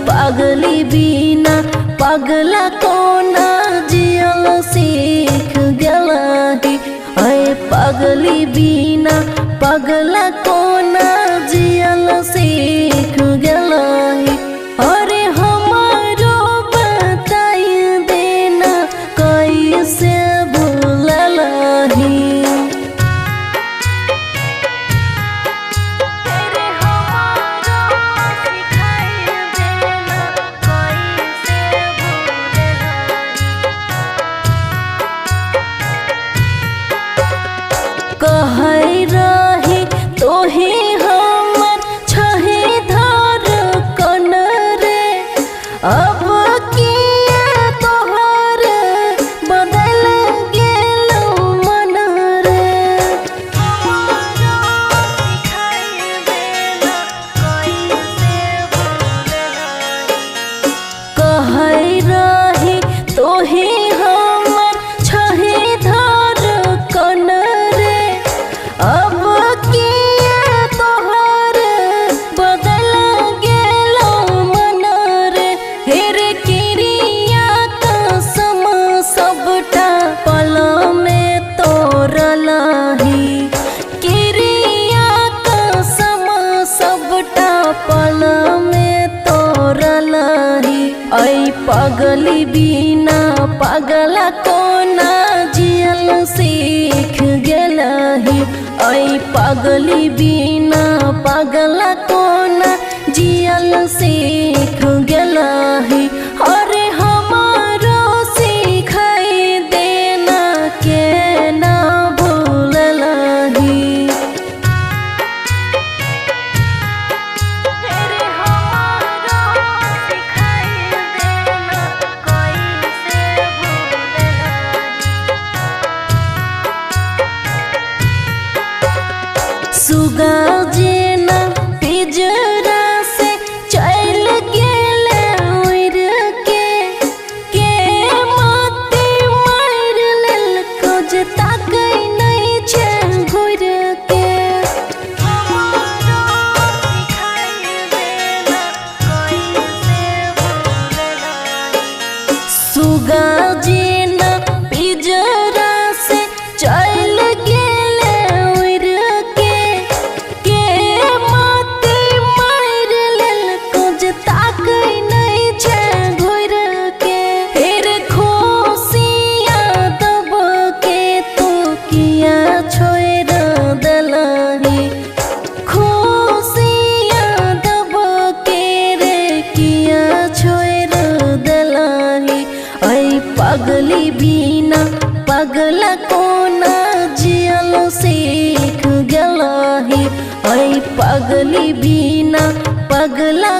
पागली बिना पगला कोना जियल सीख गलही। पागली बिना पगला कोना जियल सीख गलही। अरे हमारो बताई देना कैसे भूललही। कहै रही तोहे हमर छहे धर कन रे। अब किया तोहर बदल गेलौ मन रे। कहै रही तोहे हमर छहे धर कन रे। अब किया तोहर बदल गेलौ मन रे। हेरे किरिया कसम सबटा पल में तोड़लही। किरिया कसम सबटा पल में तोड़लही। पागली बिना पगला कोना जियल सीख गलही। पागली बिना पगला कोना जियल सीख गलही। अरे हमारो सिखाई देना के ना भूललही। सुगा जेना पिंजरा से चल गेले उड़ के मोती मार लेलको जे ताकै नहीं छै घुर के। सुगा जेना पिंजरा से चल गेले उड़ के मोती मार लेलको जे ताकै नहीं छै घुर के। फेर खुशिया दब के तू किया छोड़ देलही। खुशिया दब के रे किया छोड़ देलही। पागली बिना पगला कोना जियल सीख गलही। पागली बिना पगला